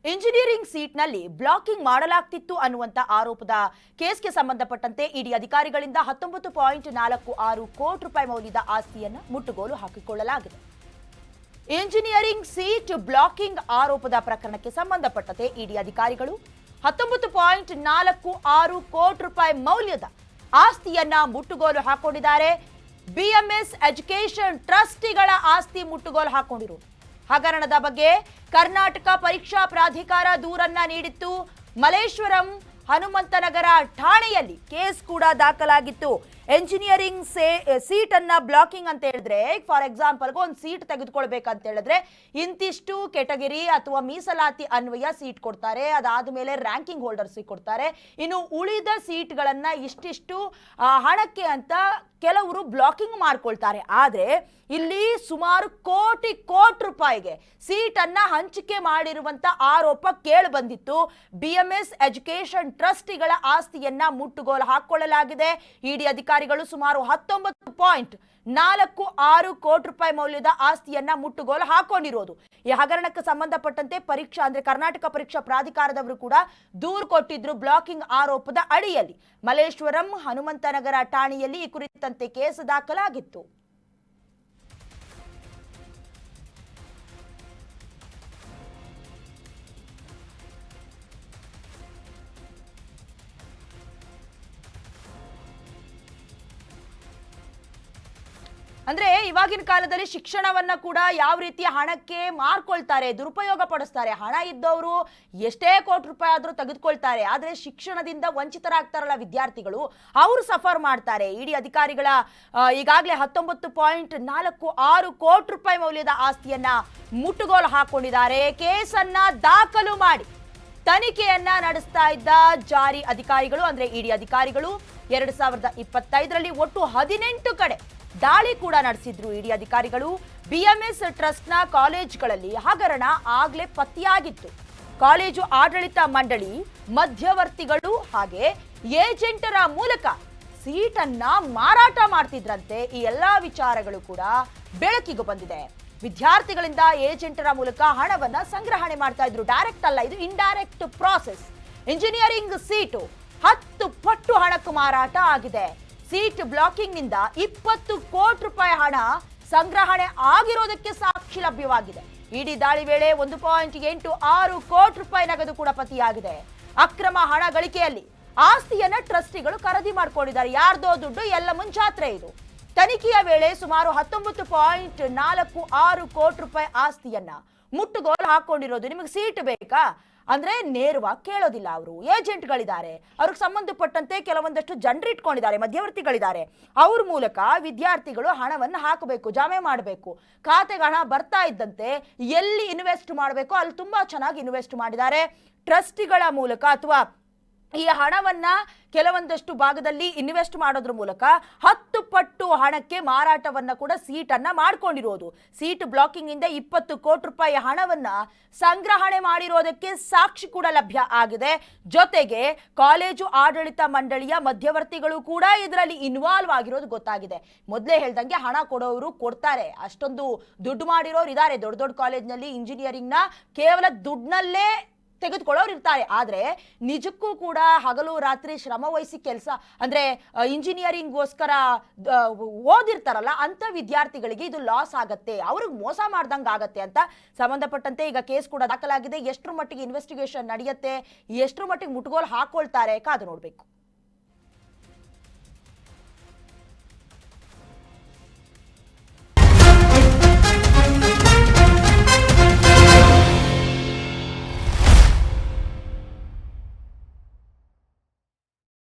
Engineering ಸೀಟ್ನಲ್ಲಿ blocking ಮಾಡಲಾಗ್ತಿತ್ತು ಅನ್ನುವಂತ ಆರೋಪದ ಕೇಸ್ಗೆ ಸಂಬಂಧಪಟ್ಟಂತೆ ಇಡಿ ಅಧಿಕಾರಿಗಳಿಂದ 19.46 ಕೋಟಿ ರೂಪಾಯಿ ಮೌಲ್ಯದ ಆಸ್ತಿಯನ್ನ ಮುಟ್ಟುಗೋಲು ಹಾಕಿಕೊಳ್ಳಲಾಗಿದೆ. ಇಂಜಿನಿಯರಿಂಗ್ ಸೀಟ್ ಬ್ಲಾಕಿಂಗ್ ಆರೋಪದ ಪ್ರಕರಣಕ್ಕೆ ಸಂಬಂಧಪಟ್ಟಂತೆ ಇಡಿ ಅಧಿಕಾರಿಗಳು 19.46 ಕೋಟಿ ರೂಪಾಯಿ ಮೌಲ್ಯದ ಆಸ್ತಿಯನ್ನ ಮುಟ್ಟುಗೋಲು ಹಾಕೊಂಡಿದ್ದಾರೆ. ಬಿಎಂಎಸ್ ಎಜುಕೇಶನ್ ಟ್ರಸ್ಟಿಗಳ ಆಸ್ತಿ ಮುಟ್ಟುಗೋಲು ಹಾಕೊಂಡಿರುವುದು. ಹಗರಣದ ಬಗ್ಗೆ ಕರ್ನಾಟಕ ಪರೀಕ್ಷಾ ಪ್ರಾಧಿಕಾರ ದೂರನ್ನ ನೀಡಿತ್ತು. ಮಲ್ಲೇಶ್ವರಂ ಹನುಮಂತನಗರ ಠಾಣೆಯಲ್ಲಿ ಕೇಸ್ ಕೂಡ ದಾಖಲಾಗಿತ್ತು. ಎಂಜಿನಿಯರಿಂಗ್ ಸೀಟ್ ಅನ್ನ ಬ್ಲಾಕಿಂಗ್ ಅಂತ ಹೇಳಿದ್ರೆ, ಫಾರ್ ಎಕ್ಸಾಂಪಲ್ ಒಂದು ಸೀಟ್ ತೆಗೆದುಕೊಳ್ಬೇಕಂತ ಹೇಳಿದ್ರೆ ಇಂತಿಷ್ಟು ಕೆಟಗರಿ ಅಥವಾ ಮೀಸಲಾತಿ ಅನ್ವಯ ಸೀಟ್ ಕೊಡ್ತಾರೆ. ಅದಾದ ಮೇಲೆ ರ್ಯಾಂಕಿಂಗ್ ಹೋಲ್ಡರ್ಸ್ ಕೊಡ್ತಾರೆ. ಇನ್ನು ಉಳಿದ ಸೀಟ್ಗಳನ್ನ ಇಷ್ಟಿಷ್ಟು ಹಣಕ್ಕೆ ಅಂತ ಕೆಲವರು ಬ್ಲಾಕಿಂಗ್ ಮಾಡ್ಕೊಳ್ತಾರೆ. ಆದ್ರೆ ಇಲ್ಲಿ ಸುಮಾರು ಕೋಟಿ ರೂಪಾಯಿಗೆ ಸೀಟ್ ಅನ್ನ ಹಂಚಿಕೆ ಮಾಡಿರುವಂತ ಆರೋಪ ಕೇಳಿ ಬಂದಿತ್ತು. ಬಿಎಂಎಸ್ ಎಜುಕೇಶನ್ ಟ್ರಸ್ಟಿಗಳ ಆಸ್ತಿಯನ್ನ ಮುಟ್ಟುಗೋಲು ಹಾಕೊಳ್ಳಲಾಗಿದೆ. ಇಡಿ ಅಧಿಕಾರಿಗಳು ಸುಮಾರು 19.46 ಕೋಟಿ ರೂಪಾಯಿ ಮೌಲ್ಯದ ಆಸ್ತಿಯನ್ನ ಮುಟ್ಟುಗೋಲು ಹಾಕೊಂಡಿರೋದು. ಈ ಹಗರಣಕ್ಕೆ ಸಂಬಂಧಪಟ್ಟಂತೆ ಪರೀಕ್ಷಾ ಅಂದ್ರೆ ಕರ್ನಾಟಕ ಪರೀಕ್ಷಾ ಪ್ರಾಧಿಕಾರದವರು ಕೂಡ ದೂರು ಕೊಟ್ಟಿದ್ರು. ಬ್ಲಾಕಿಂಗ್ ಆರೋಪದ ಅಡಿಯಲ್ಲಿ ಮಲ್ಲೇಶ್ವರಂ ಹನುಮಂತನಗರ ಠಾಣೆಯಲ್ಲಿ ಈ ಕುರಿತಂತೆ ಕೇಸ್ ದಾಖಲಾಗಿತ್ತು. ಅಂದ್ರೆ ಇವಾಗಿನ ಕಾಲದಲ್ಲಿ ಶಿಕ್ಷಣವನ್ನ ಕೂಡ ಯಾವ ರೀತಿಯ ಹಣಕ್ಕೆ ಮಾರ್ಕೊಳ್ತಾರೆ, ದುರುಪಯೋಗ ಪಡಿಸ್ತಾರೆ. ಹಣ ಇದ್ದವರು ಎಷ್ಟೇ ಕೋಟಿ ರೂಪಾಯಿ ಆದ್ರೂ ತೆಗೆದುಕೊಳ್ತಾರೆ. ಆದ್ರೆ ಶಿಕ್ಷಣದಿಂದ ವಂಚಿತರಾಗ್ತಾರಲ್ಲ ವಿದ್ಯಾರ್ಥಿಗಳು, ಅವರು ಸಫರ್ ಮಾಡ್ತಾರೆ. ಇಡಿ ಅಧಿಕಾರಿಗಳ ಈಗಾಗಲೇ 19.46 ಕೋಟಿ ರೂಪಾಯಿ ಮೌಲ್ಯದ ಆಸ್ತಿಯನ್ನ ಮುಟ್ಟುಗೋಲು ಹಾಕೊಂಡಿದ್ದಾರೆ. ಕೇಸನ್ನ ದಾಖಲು ಮಾಡಿ ತನಿಖೆಯನ್ನ ನಡೆಸ್ತಾ ಇದ್ದ ಜಾರಿ ಅಧಿಕಾರಿಗಳು ಅಂದ್ರೆ ಇಡಿ ಅಧಿಕಾರಿಗಳು 2025ರಲ್ಲಿ ಒಟ್ಟು 18 ಕಡೆ ದಾಳಿ ಕೂಡ ನಡೆಸಿದ್ರು. ಇಡಿ ಅಧಿಕಾರಿಗಳು ಬಿಎಂಎಸ್ ಟ್ರಸ್ಟ್ನ ಕಾಲೇಜುಗಳಲ್ಲಿ ಹಗರಣ ಆಗ್ಲೇ ಪತ್ತೆಯಾಗಿತ್ತು. ಕಾಲೇಜು ಆಡಳಿತ ಮಂಡಳಿ, ಮಧ್ಯವರ್ತಿಗಳು ಹಾಗೆ ಏಜೆಂಟರ ಮೂಲಕ ಸೀಟನ್ನ ಮಾರಾಟ ಮಾಡ್ತಿದ್ರಂತೆ. ಈ ಎಲ್ಲಾ ವಿಚಾರಗಳು ಕೂಡ ಬೆಳಕಿಗೆ ಬಂದಿದೆ. ವಿದ್ಯಾರ್ಥಿಗಳಿಂದ ಏಜೆಂಟರ ಮೂಲಕ ಹಣವನ್ನ ಸಂಗ್ರಹಣೆ ಮಾಡ್ತಾ ಇದ್ರು. ಡೈರೆಕ್ಟ್ ಅಲ್ಲ, ಇದು ಇಂಡೈರೆಕ್ಟ್ ಪ್ರಾಸೆಸ್. ಇಂಜಿನಿಯರಿಂಗ್ ಸೀಟು 10 ಪಟ್ಟು ಹಣಕ್ಕೂ ಮಾರಾಟ ಆಗಿದೆ. ಸೀಟ್ ಬ್ಲಾಕಿಂಗ್ ನಿಂದ 20 ಕೋಟಿ ರೂಪಾಯಿ ಹಣ ಸಂಗ್ರಹಣೆ ಆಗಿರೋದಕ್ಕೆ ಸಾಕ್ಷಿ ಲಭ್ಯವಾಗಿದೆ. ಇಡಿ ದಾಳಿ ವೇಳೆ 1.86 ಕೋಟಿ ರೂಪಾಯಿ ನಗದು ಕೂಡ ಪತ್ತೆಯಾಗಿದೆ. ಅಕ್ರಮ ಹಣ ಗಳಿಕೆಯಲ್ಲಿ ಆಸ್ತಿಯನ್ನ ಟ್ರಸ್ಟಿಗಳು ಖರೀದಿ ಮಾಡ್ಕೊಂಡಿದ್ದಾರೆ. ಯಾರ್ದೋ ದುಡ್ಡು, ಎಲ್ಲ ಮುಂಜಾತ್ರೆ ಇದು. ತನಿಖೆಯ ವೇಳೆ ಸುಮಾರು 19.46 ಕೋಟಿ ರೂಪಾಯಿ ಆಸ್ತಿಯನ್ನ ಮುಟ್ಟುಗೋಲು ಹಾಕೊಂಡಿರೋದು. ನಿಮಗೆ ಸೀಟ್ ಬೇಕಾ ಅಂದ್ರೆ ನೇರವಾಗಿ ಕೇಳೋದಿಲ್ಲ. ಅವರು ಏಜೆಂಟ್ಗಳಿದ್ದಾರೆ, ಅವ್ರಿಗೆ ಸಂಬಂಧಪಟ್ಟಂತೆ ಕೆಲವೊಂದಷ್ಟು ಜನರು ಇಟ್ಕೊಂಡಿದ್ದಾರೆ, ಮಧ್ಯವರ್ತಿಗಳಿದ್ದಾರೆ. ಅವ್ರ ಮೂಲಕ ವಿದ್ಯಾರ್ಥಿಗಳು ಹಣವನ್ನು ಹಾಕಬೇಕು, ಜಮೆ ಮಾಡಬೇಕು. ಖಾತೆಗೆ ಹಣ ಬರ್ತಾ ಇದ್ದಂತೆ ಎಲ್ಲಿ ಇನ್ವೆಸ್ಟ್ ಮಾಡಬೇಕು ಅಲ್ಲಿ ತುಂಬಾ ಚೆನ್ನಾಗಿ ಇನ್ವೆಸ್ಟ್ ಮಾಡಿದ್ದಾರೆ. ಟ್ರಸ್ಟಿಗಳ ಮೂಲಕ ಅಥವಾ ಈ ಹಣವನ್ನ ಕೆಲವೊಂದಷ್ಟು ಭಾಗದಲ್ಲಿ ಇನ್ವೆಸ್ಟ್ ಮಾಡೋದ್ರ ಮೂಲಕ 10 ಪಟ್ಟು ಹಣಕ್ಕೆ ಮಾರಾಟವನ್ನ ಕೂಡ ಸೀಟನ್ನ ಮಾಡ್ಕೊಂಡಿರೋದು. ಸೀಟ್ ಬ್ಲಾಕಿಂಗ್ ಇಂದ 20 ಕೋಟಿ ರೂಪಾಯಿ ಹಣವನ್ನ ಸಂಗ್ರಹಣೆ ಮಾಡಿರೋದಕ್ಕೆ ಸಾಕ್ಷಿ ಕೂಡ ಲಭ್ಯ ಆಗಿದೆ. ಜೊತೆಗೆ ಕಾಲೇಜು ಆಡಳಿತ ಮಂಡಳಿಯ ಮಧ್ಯವರ್ತಿಗಳು ಕೂಡ ಇದರಲ್ಲಿ ಇನ್ವಾಲ್ವ್ ಆಗಿರೋದು ಗೊತ್ತಾಗಿದೆ. ಮೊದಲೇ ಹೇಳ್ದಂಗೆ ಹಣ ಕೊಡೋರು ಕೊಡ್ತಾರೆ, ಅಷ್ಟೊಂದು ದುಡ್ಡು ಮಾಡಿರೋರು ಇದ್ದಾರೆ. ದೊಡ್ಡ ದೊಡ್ಡ ಕಾಲೇಜ್ನಲ್ಲಿ ಇಂಜಿನಿಯರಿಂಗ್ನ ಕೇವಲ ದುಡ್ಡನ್ನಲ್ಲೇ ತೆಗೆದುಕೊಳ್ಳೋರು ಇರ್ತಾರೆ. ಆದ್ರೆ ನಿಜಕ್ಕೂ ಕೂಡ ಹಗಲು ರಾತ್ರಿ ಶ್ರಮ ವಹಿಸಿ ಕೆಲಸ ಅಂದ್ರೆ ಇಂಜಿನಿಯರಿಂಗ್ಗೋಸ್ಕರ ಓದಿರ್ತಾರಲ್ಲ ಅಂತ ವಿದ್ಯಾರ್ಥಿಗಳಿಗೆ ಇದು ಲಾಸ್ ಆಗತ್ತೆ, ಅವ್ರಿಗೆ ಮೋಸ ಮಾಡ್ದಂಗೆ ಆಗತ್ತೆ ಅಂತ ಸಂಬಂಧಪಟ್ಟಂತೆ ಈಗ ಕೇಸ್ ಕೂಡ ದಾಖಲಾಗಿದೆ. ಎಷ್ಟರ ಮಟ್ಟಿಗೆ ಇನ್ವೆಸ್ಟಿಗೇಷನ್ ನಡೆಯುತ್ತೆ, ಎಷ್ಟರ ಮಟ್ಟಿಗೆ ಮುಟ್ಟುಗೋಲು ಹಾಕೊಳ್ತಾರೆ ಕಾದು ನೋಡ್ಬೇಕು.